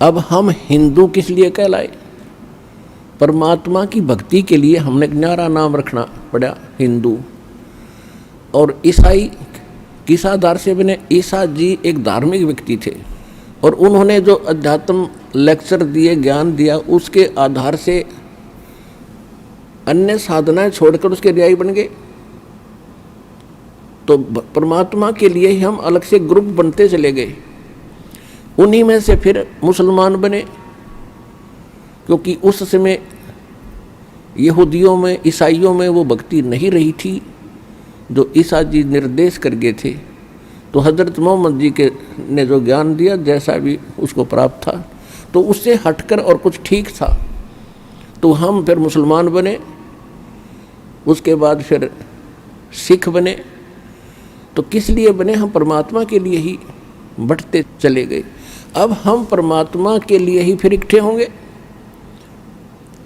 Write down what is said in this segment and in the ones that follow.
अब हम हिंदू किस लिए कहलाए? परमात्मा की भक्ति के लिए हमने एक न्यारा नाम रखना पड़ा हिंदू। और ईसाई किस आधार से बने? ईसा जी एक धार्मिक व्यक्ति थे और उन्होंने जो अध्यात्म लेक्चर दिए, ज्ञान दिया, उसके आधार से अन्य साधनाएं छोड़कर उसके अनुयायी बन गए। तो परमात्मा के लिए ही हम अलग से ग्रुप बनते चले गए। उन्हीं में से फिर मुसलमान बने, क्योंकि उस समय यहूदियों में, ईसाइयों में वो भक्ति नहीं रही थी जो ईसा जी निर्देश कर गए थे। तो हजरत मोहम्मद जी के ने जो ज्ञान दिया, जैसा भी उसको प्राप्त था, तो उससे हटकर और कुछ ठीक था, तो हम फिर मुसलमान बने। उसके बाद फिर सिख बने। तो किस लिए बने? हम परमात्मा के लिए ही बढ़ते चले गए। अब हम परमात्मा के लिए ही फिर इकट्ठे होंगे।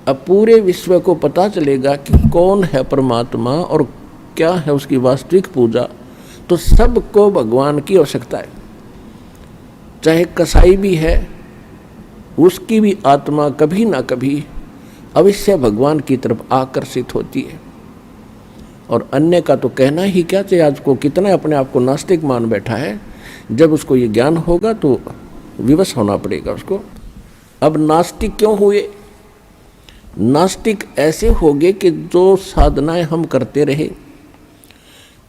अब पूरे विश्व को पता चलेगा कि कौन है परमात्मा और क्या है उसकी वास्तविक पूजा। तो सबको भगवान की आवश्यकता है। चाहे कसाई भी है, उसकी भी आत्मा कभी ना कभी अवश्य भगवान की तरफ आकर्षित होती है। और अन्य का तो कहना ही क्या चाहिए। आज को कितना अपने आप को नास्तिक मान बैठा है। जब उसको ये ज्ञान होगा तो विवश होना पड़ेगा उसको। अब नास्तिक क्यों हुए? नास्तिक ऐसे हो गए कि जो साधनाएं हम करते रहे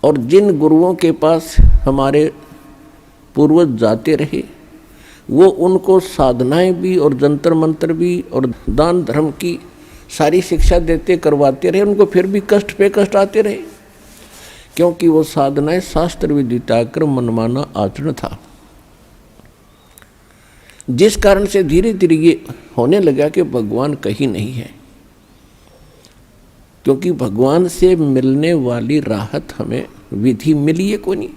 और जिन गुरुओं के पास हमारे पूर्वज जाते रहे, वो उनको साधनाएं भी और जंतर मंत्र भी और दान धर्म की सारी शिक्षा देते करवाते रहे। उनको फिर भी कष्ट पे कष्ट आते रहे, क्योंकि वो साधनाएं शास्त्र विदिताकर मनमाना आचरण था। जिस कारण से धीरे धीरे ये होने लगा कि भगवान कहीं नहीं है, क्योंकि भगवान से मिलने वाली राहत हमें विधि मिली है कोई नहीं।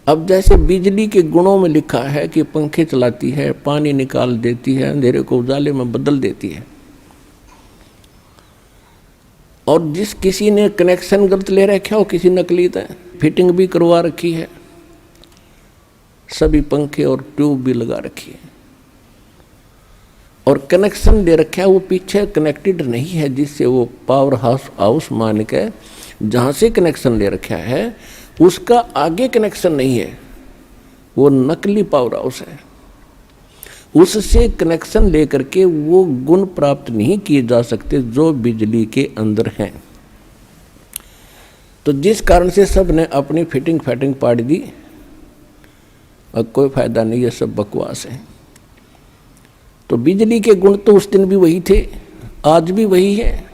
अब जैसे बिजली के गुणों में लिखा है कि पंखे चलाती है, पानी निकाल देती है, अंधेरे को उजाले में बदल देती है। और जिस किसी ने कनेक्शन गलत ले रखा हो, किसी नकली है, फिटिंग भी करवा रखी है, सभी पंखे और ट्यूब भी लगा रखी है, और कनेक्शन दे रखा है वो पीछे कनेक्टेड नहीं है, जिससे वो पावर हाउस मान के जहाँ से कनेक्शन ले रखा है उसका आगे कनेक्शन नहीं है, वो नकली पावर हाउस है। उससे कनेक्शन लेकर के वो गुण प्राप्त नहीं किए जा सकते जो बिजली के अंदर हैं। तो जिस कारण से सब ने अपनी फिटिंग फैटिंग पाड़ दी, अब कोई फायदा नहीं, ये सब बकवास है। तो बिजली के गुण तो उस दिन भी वही थे, आज भी वही है,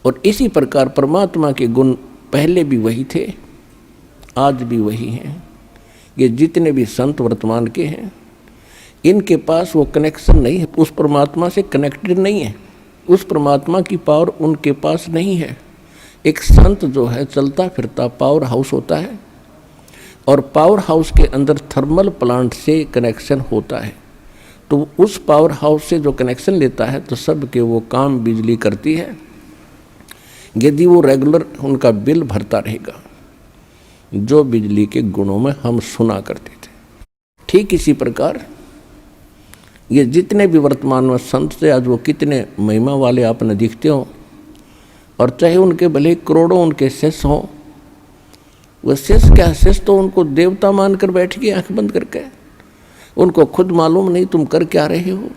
और इसी प्रकार परमात्मा के गुण पहले भी वही थे, आज भी वही हैं। ये जितने भी संत वर्तमान के हैं, इनके पास वो कनेक्शन नहीं है, उस परमात्मा से कनेक्टेड नहीं है, उस परमात्मा की पावर उनके पास नहीं है। एक संत जो है चलता फिरता पावर हाउस होता है, और पावर हाउस के अंदर थर्मल प्लांट से कनेक्शन होता है। तो उस पावर हाउस से जो कनेक्शन लेता है तो सब के वो काम बिजली करती है, यदि वो रेगुलर उनका बिल भरता रहेगा, जो बिजली के गुणों में हम सुना करते थे। ठीक इसी प्रकार ये जितने भी वर्तमान में संत से आज वो कितने महिमा वाले आपने दिखते हो, और चाहे उनके भले करोड़ों उनके शिष्य हों, वो शिष्य क्या, शिष्य तो उनको देवता मानकर बैठ गए आंख बंद करके, उनको खुद मालूम नहीं तुम कर क्या रहे हो।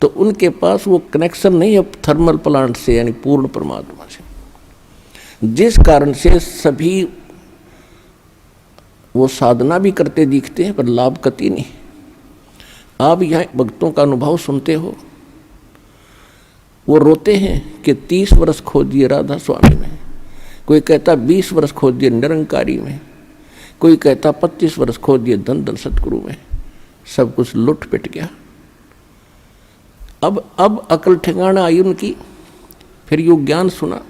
तो उनके पास वो कनेक्शन नहीं है थर्मल प्लांट से, यानी पूर्ण परमात्मा से, जिस कारण से सभी वो साधना भी करते दिखते हैं पर लाभ कति नहीं। आप यहाँ भक्तों का अनुभव सुनते हो, वो रोते हैं कि 30 वर्ष खो दिए राधा स्वामी में, कोई कहता 20 वर्ष खो दिए निरंकारी में, कोई कहता 25 वर्ष खो दिए धन धन सतगुरु में, सब कुछ लुट पिट गया। अब अकल ठिकाना आई उनकी, फिर यो ज्ञान सुना,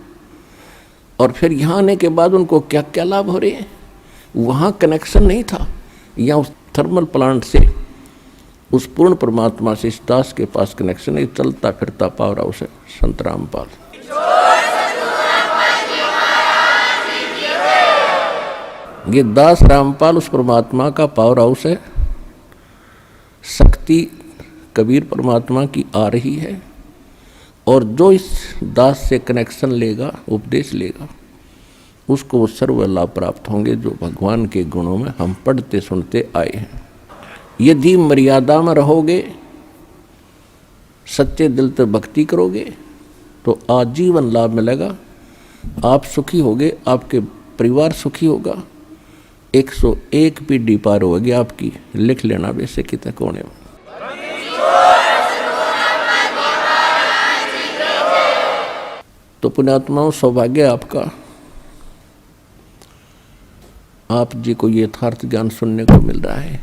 और फिर यहाँ आने के बाद उनको क्या क्या लाभ हो रहे हैं। वहाँ कनेक्शन नहीं था, यहाँ उस थर्मल प्लांट से उस पूर्ण परमात्मा से इस दास के पास कनेक्शन है। चलता फिरता पावर हाउस है संत रामपाल। ये दास रामपाल उस परमात्मा का पावर हाउस है, शक्ति कबीर परमात्मा की आ रही है, और जो इस दास से कनेक्शन लेगा, उपदेश लेगा, उसको वो सर्व लाभ प्राप्त होंगे जो भगवान के गुणों में हम पढ़ते सुनते आए हैं। यदि मर्यादा में रहोगे, सच्चे दिल से भक्ति करोगे, तो आजीवन लाभ मिलेगा। आप सुखी होगे, आपके परिवार सुखी होगा, 101 पीढ़ी पार होगी आपकी। लिख लेना वैसे कितने कोने में। तो पुण्यात्माओं, सौभाग्य आपका, आप जी को यथार्थ ज्ञान सुनने को मिल रहा है,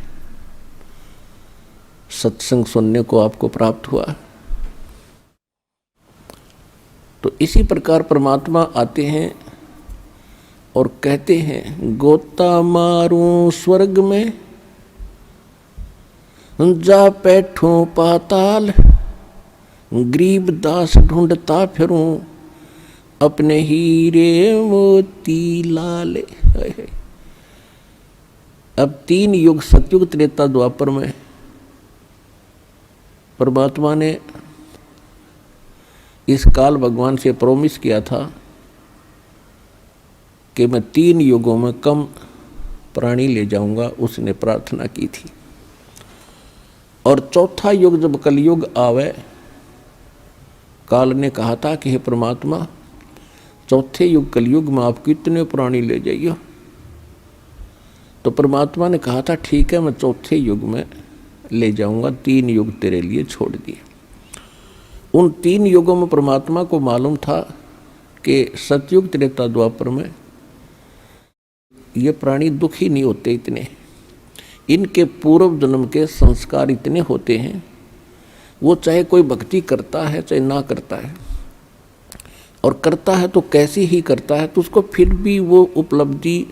सत्संग सुनने को आपको प्राप्त हुआ। तो इसी प्रकार परमात्मा आते हैं और कहते हैं, गोता मारूं स्वर्ग में, जा बैठूं पाताल, गरीब दास ढूंढता फिरूं, अपने हीरे मोती लाले। अब 3 युग, सतयुग, त्रेता, द्वापर में परमात्मा ने इस काल भगवान से प्रॉमिस किया था कि मैं 3 युगों में कम प्राणी ले जाऊंगा। उसने प्रार्थना की थी। और चौथा युग जब कलयुग आवे, काल ने कहा था कि हे परमात्मा, चौथे युग कलयुग में आप कितने प्राणी ले जाइए। तो परमात्मा ने कहा था ठीक है, मैं चौथे युग में ले जाऊंगा, 3 युग तेरे लिए छोड़ दिए। उन 3 युगों में परमात्मा को मालूम था कि सतयुग, त्रेता, द्वापर में ये प्राणी दुखी नहीं होते इतने, इनके पूर्व जन्म के संस्कार इतने होते हैं, वो चाहे कोई भक्ति करता है चाहे ना करता है, और करता है तो कैसी ही करता है, तो उसको फिर भी वो उपलब्धि,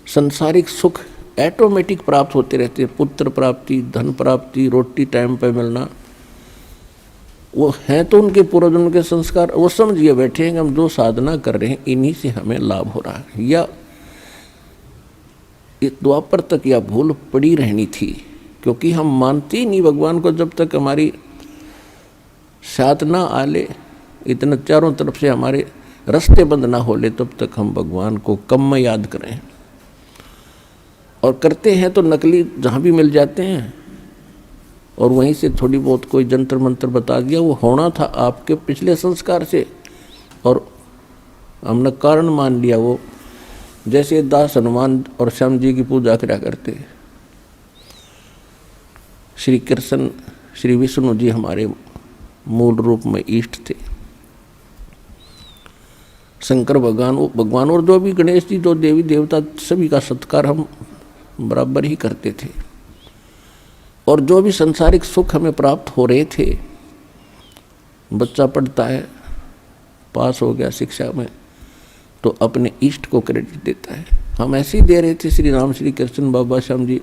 संसारिक सुख ऑटोमेटिक प्राप्त होते रहते हैं। पुत्र प्राप्ति, धन प्राप्ति, रोटी टाइम पे मिलना, वो हैं तो उनके पूर्वजन्म के संस्कार। वो समझिए बैठे हैं हम जो साधना कर रहे हैं इन्हीं से हमें लाभ हो रहा है, या इस द्वापर तक यह भूल पड़ी रहनी थी, क्योंकि हम मानते ही नहीं भगवान को। जब तक हमारी साथ ना आले, इतना चारों तरफ से हमारे रास्ते बंद ना हो ले, तब तक हम भगवान को कम में याद करें। और करते हैं तो नकली जहाँ भी मिल जाते हैं, और वहीं से थोड़ी बहुत कोई जंतर मंत्र बता दिया, वो होना था आपके पिछले संस्कार से, और हमने कारण मान लिया। वो जैसे दास हनुमान और श्याम जी की पूजा करा करते, श्री कृष्ण, श्री विष्णु जी हमारे मूल रूप में इष्ट थे, शंकर भगवान और जो भी गणेश जी, जो देवी देवता, सभी का सत्कार हम बराबर ही करते थे। और जो भी संसारिक सुख हमें प्राप्त हो रहे थे, बच्चा पढ़ता है, पास हो गया शिक्षा में, तो अपने इष्ट को क्रेडिट देता है। हम ऐसे ही दे रहे थे। श्री राम, श्री कृष्ण, बाबा श्याम जी,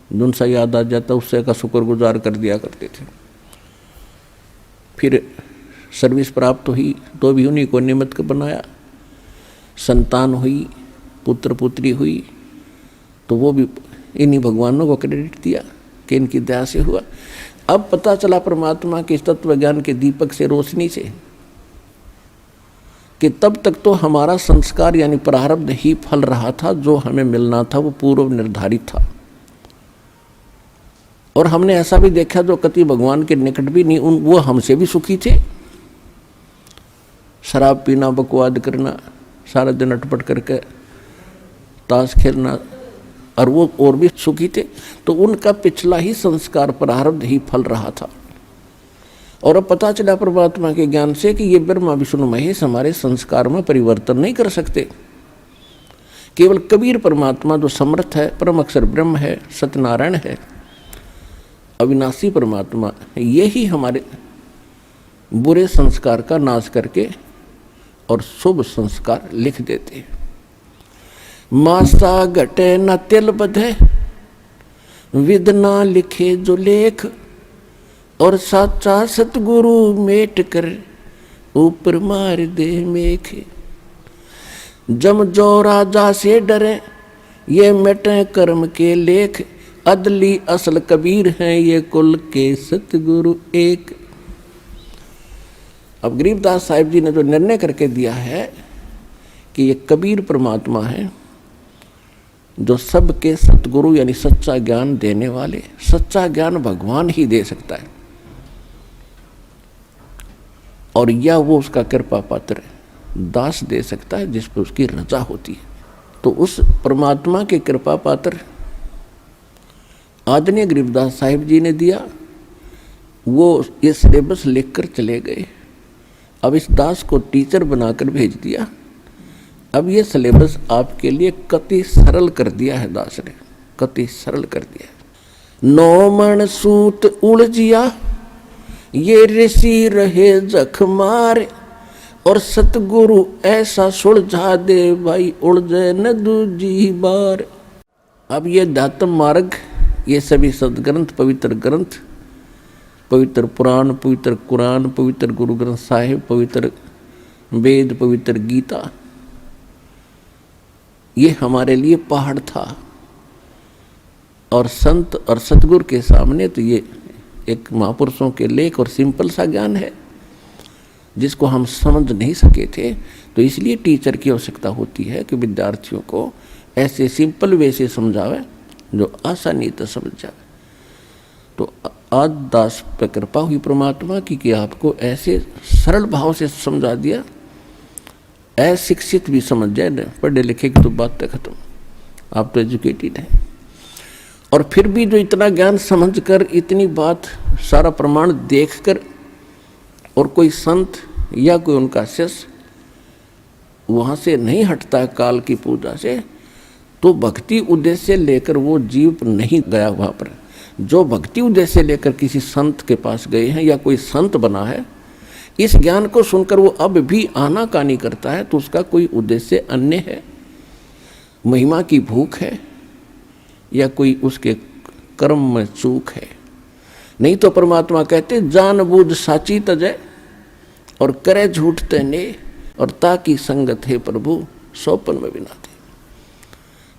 जिन सा याद आ जाता उससे का शुक्रगुजार कर दिया करते थे। फिर सर्विस प्राप्त हुई तो भी उन्हीं को निमित्त बनाया, संतान हुई, पुत्र पुत्री हुई, तो वो भी इन्हीं भगवानों को क्रेडिट दिया कि इनकी दया से हुआ। अब पता चला परमात्मा के तत्व ज्ञान के दीपक से, रोशनी से, कि तब तक तो हमारा संस्कार यानी प्रारब्ध ही फल रहा था। जो हमें मिलना था वो पूर्व निर्धारित था। और हमने ऐसा भी देखा जो कति भगवान के निकट भी नहीं, वो हमसे भी सुखी थे। शराब पीना, बकवाद करना, सारा दिन अटपट करके ताश खेलना, और वो और भी सुखी थे। तो उनका पिछला ही संस्कार प्रारब्ध ही फल रहा था। और अब पता चला परमात्मा के ज्ञान से कि ये ब्रह्मा विष्णु महेश हमारे संस्कार में परिवर्तन नहीं कर सकते। केवल कबीर परमात्मा जो समर्थ है, परम अक्षर ब्रह्म है, सत्यनारायण है, अविनाशी परमात्मा, यही हमारे बुरे संस्कार का नाश करके और शुभ संस्कार लिख देते हैं। मासा घटे न तिल बधे, विद ना लिखे जो लेख, और साचा सतगुरु मेट कर ऊपर मार दे मेख। जम जो राजा से डरे, ये मिटे कर्म के लेख, अदली असल कबीर हैं ये कुल के सतगुरु एक। अब गरीबदास साहिब जी ने जो निर्णय करके दिया है कि ये कबीर परमात्मा है जो सबके सतगुरु यानी सच्चा ज्ञान देने वाले। सच्चा ज्ञान भगवान ही दे सकता है और या वो उसका कृपा पात्र दास दे सकता है जिस पर उसकी रजा होती है। तो उस परमात्मा के कृपा पात्र आदरणीय गरीबदास साहिब जी ने दिया, वो ये सिलेबस लेकर चले गए। अब इस दास को टीचर बनाकर भेज दिया। अब ये सिलेबस आपके लिए कति सरल कर दिया है दास ने, कति सरल कर दिया है। 9 मन सूत उलझिया ये ऋषि रहे जख मारे और सतगुरु ऐसा सुलझा दे भाई उलझे न दूजी बार। अब ये दातम मार्ग, ये सभी सदग्रंथ, पवित्र ग्रंथ, पवित्र पुराण, पवित्र कुरान, पवित्र गुरु ग्रंथ साहिब, पवित्र वेद, पवित्र गीता, ये हमारे लिए पहाड़ था। और संत और सतगुरु के सामने तो ये एक महापुरुषों के लेख और सिंपल सा ज्ञान है जिसको हम समझ नहीं सके थे। तो इसलिए टीचर की आवश्यकता होती है कि विद्यार्थियों को ऐसे सिंपल वे से समझावे जो आसानी तो समझ जाए। तो आज दास पर कृपा हुई परमात्मा की कि आपको ऐसे सरल भाव से समझा दिया, अशिक्षित भी समझ जाए न, पढ़े लिखे की तो बात है खत्म, आप तो एजुकेटेड हैं। और फिर भी जो इतना ज्ञान समझकर, इतनी बात, सारा प्रमाण देखकर और कोई संत या कोई उनका शिष्य वहाँ से नहीं हटता है काल की पूजा से, तो भक्ति उद्देश्य लेकर वो जीव नहीं गया वहाँ पर। जो भक्ति उद्देश्य लेकर किसी संत के पास गए हैं या कोई संत बना है, इस ज्ञान को सुनकर वो अब भी आनाकानी करता है तो उसका कोई उद्देश्य अन्य है, महिमा की भूख है या कोई उसके कर्म में चूक है। नहीं तो परमात्मा कहते जानबूझ साची तजय और करे झूठ तने और ताकि संगत है प्रभु सौपन में बिना दे।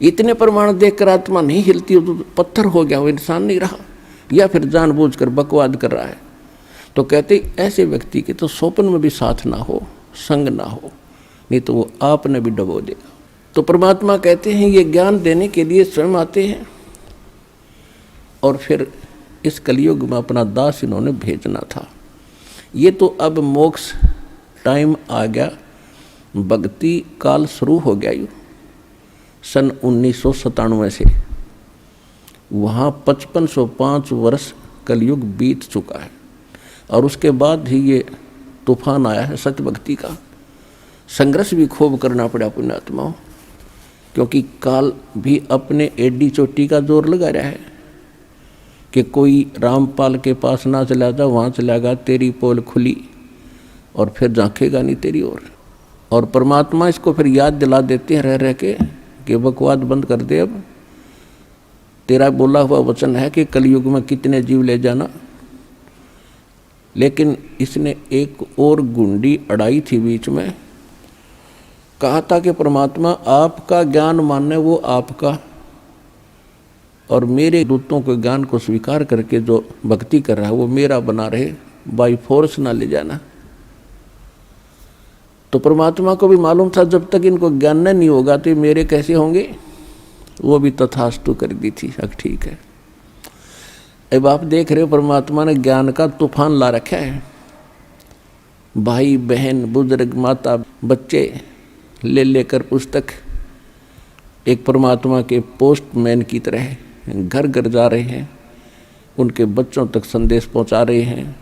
इतने प्रमाण देखकर आत्मा नहीं हिलती तो पत्थर हो गया, वो इंसान नहीं रहा, या फिर जानबूझकर बकवाद कर रहा है। तो कहते ऐसे व्यक्ति के तो सौपन में भी साथ ना हो, संग ना हो, नहीं तो वो आपने भी डबो देगा। तो परमात्मा कहते हैं ये ज्ञान देने के लिए स्वयं आते हैं और फिर इस कलयुग में अपना दास इन्होंने भेजना था। ये तो अब मोक्ष टाइम आ गया, भक्ति काल शुरू हो गया। यू सन 1997 से वहाँ 5505 वर्ष कलयुग बीत चुका है और उसके बाद ही ये तूफान आया है सत्य भक्ति का। संघर्ष भी खूब करना पड़ा पुण्यात्माओं, क्योंकि काल भी अपने एडी चोटी का जोर लगा रहा है कि कोई रामपाल के पास ना चला जा, वहाँ चलागा तेरी पोल खुली और फिर झांकेगा नहीं तेरी ओर। और परमात्मा इसको फिर याद दिला देते हैं रह रह के कि बकवाद बंद कर दे, अब तेरा बोला हुआ वचन है कि कलयुग में कितने जीव ले जाना। लेकिन इसने एक और गुंडी अड़ाई थी बीच में, कहा था कि परमात्मा आपका ज्ञान मानने वो आपका, और मेरे दूतों के ज्ञान को स्वीकार करके जो भक्ति कर रहा है वो मेरा बना रहे, बाई फोर्स ना ले जाना। तो परमात्मा को भी मालूम था जब तक इनको ज्ञान नहीं होगा तो ये मेरे कैसे होंगे, वो भी तथास्तु कर दी थी। अब ठीक है, अब आप देख रहे हो परमात्मा ने ज्ञान का तूफान ला रखा है। भाई बहन बुजुर्ग माता बच्चे ले लेकर पुस्तक एक परमात्मा के पोस्टमैन की तरह घर घर जा रहे हैं, उनके बच्चों तक संदेश पहुंचा रहे हैं,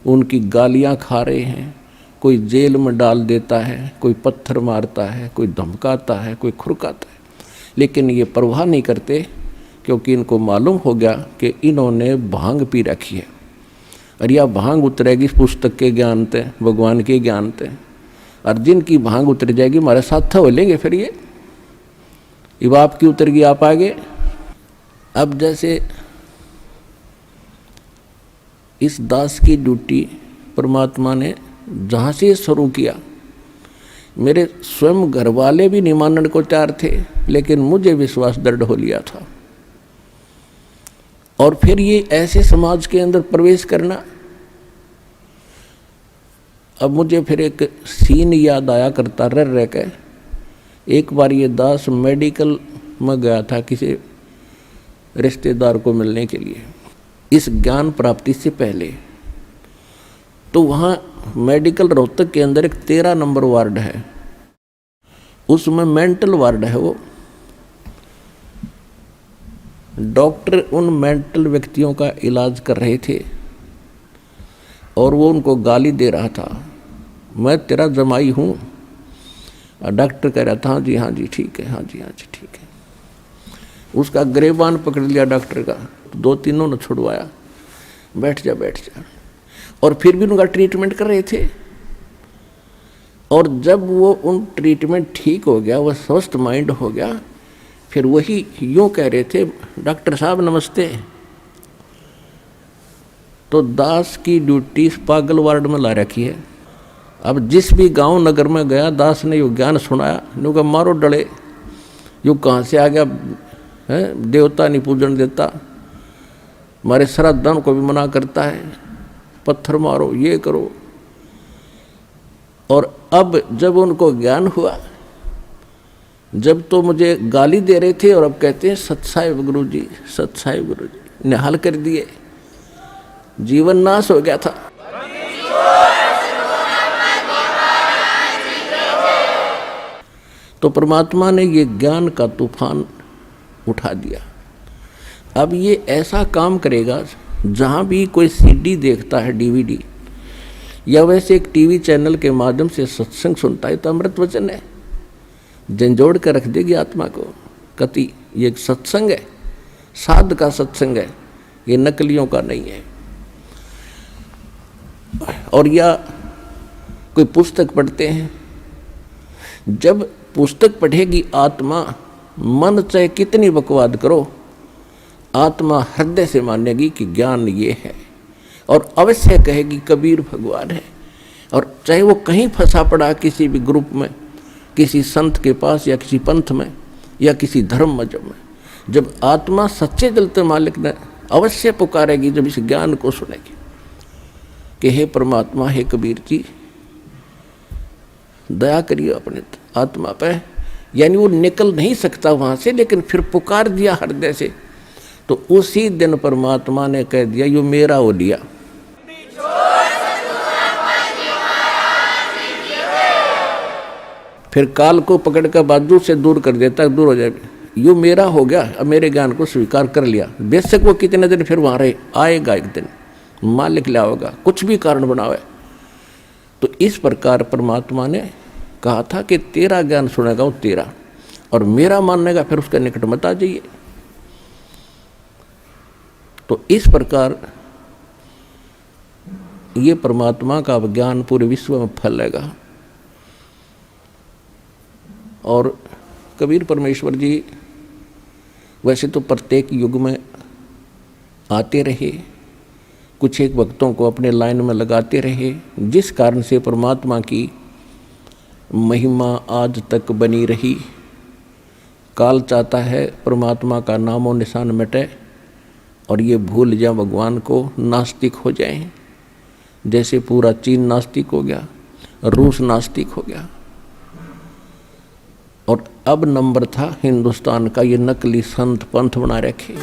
उनकी गालियां खा रहे हैं। कोई जेल में डाल देता है, कोई पत्थर मारता है, कोई धमकाता है, कोई खुरकाता है, लेकिन ये परवाह नहीं करते क्योंकि इनको मालूम हो गया कि इन्होंने भांग पी रखी है और यह भांग उतरेगी पुस्तक के ज्ञान से, भगवान के ज्ञान से। और जिनकी भांग उतर जाएगी हमारे साथ हो लेंगे, फिर ये आपकी उतर गई आप आगे। अब जैसे इस दास की ड्यूटी परमात्मा ने जहाँ से शुरू किया, मेरे स्वयं घर वाले भी नहीं मानने को तैयार थे, लेकिन मुझे विश्वास दृढ़ हो लिया था और फिर ये ऐसे समाज के अंदर प्रवेश करना। अब मुझे फिर एक सीन याद आया करता रह के। एक बार ये दास मेडिकल में गया था किसी रिश्तेदार को मिलने के लिए, इस ज्ञान प्राप्ति से पहले। तो वहाँ मेडिकल रोहतक के अंदर एक 13 नंबर वार्ड है, उसमें मेंटल वार्ड है। वो डॉक्टर उन मेंटल व्यक्तियों का इलाज कर रहे थे और वो उनको गाली दे रहा था, मैं तेरा जमाई हूँ। और डॉक्टर कह रहा था हाँ जी ठीक है, हाँ जी ठीक है। उसका गिरेबान पकड़ लिया डॉक्टर का, 2-3 ने छुड़वाया, बैठ जा। और फिर भी उनका ट्रीटमेंट कर रहे थे। और जब वो उन ट्रीटमेंट ठीक हो गया, वो स्वस्थ माइंड हो गया, फिर वही यूँ कह रहे थे, डॉक्टर साहब नमस्ते। तो दास की ड्यूटी पागल वार्ड में ला रखी है। अब जिस भी गांव नगर में गया, दास ने यो ज्ञान सुनाया, नु का मारो डले, यो कहाँ से आ गया है, देवता नहीं पूजन देता, हमारे श्राद्धों को भी मना करता है, पत्थर मारो, ये करो। और अब जब उनको ज्ञान हुआ, जब तो मुझे गाली दे रहे थे और अब कहते हैं सत्साहिब गुरु जी, सत्साहिब गुरु जी, निहाल कर दिए, जीवन नाश हो गया था। तो परमात्मा ने ये ज्ञान का तूफान उठा दिया। अब ये ऐसा काम करेगा, जहाँ भी कोई सीडी देखता है, डीवीडी, या वैसे एक टीवी चैनल के माध्यम से सत्संग सुनता है, तो अमृत वचन है, झंझोड़ कर रख देगी आत्मा को। कति ये एक सत्संग है, साध का सत्संग है, ये नकलियों का नहीं है। और या कोई पुस्तक पढ़ते हैं, जब पुस्तक पढ़ेगी आत्मा, मन चाहे कितनी बकवाद करो, आत्मा हृदय से मानेगी कि ज्ञान ये है, और अवश्य कहेगी कबीर भगवान है। और चाहे वो कहीं फंसा पड़ा किसी भी ग्रुप में, किसी संत के पास, या किसी पंथ में, या किसी धर्म मजहब में, जब आत्मा सच्चे दिल से मालिक ने अवश्य पुकारेगी, जब इस ज्ञान को सुनेगी कि हे परमात्मा, हे कबीर जी, दया करिए अपने आत्मा पे। यानी वो निकल नहीं सकता वहाँ से, लेकिन फिर पुकार दिया हृदय से, तो उसी दिन परमात्मा ने कह दिया यो मेरा हो लिया। फिर काल को पकड़ कर बाजू से दूर कर देता, दूर हो जाए, यो मेरा हो गया, अब मेरे ज्ञान को स्वीकार कर लिया। बेशक वो कितने दिन फिर वहाँ रहे, आएगा एक दिन, मालिक ले आओगा, कुछ भी कारण बनावे। तो इस प्रकार परमात्मा ने कहा था कि तेरा ज्ञान सुनेगा वो तेरा, और मेरा मानने का फिर उसके निकट मत आ जाइए। तो इस प्रकार ये परमात्मा का ज्ञान पूरे विश्व में फैलेगा। और कबीर परमेश्वर जी वैसे तो प्रत्येक युग में आते रहे, कुछ एक भक्तों को अपने लाइन में लगाते रहे, जिस कारण से परमात्मा की महिमा आज तक बनी रही। काल चाहता है परमात्मा का नामो निशान मिटे और ये भूल जाए भगवान को, नास्तिक हो जाएं। जैसे पूरा चीन नास्तिक हो गया, रूस नास्तिक हो गया, और अब नंबर था हिंदुस्तान का ये नकली संत पंथ बना रखे।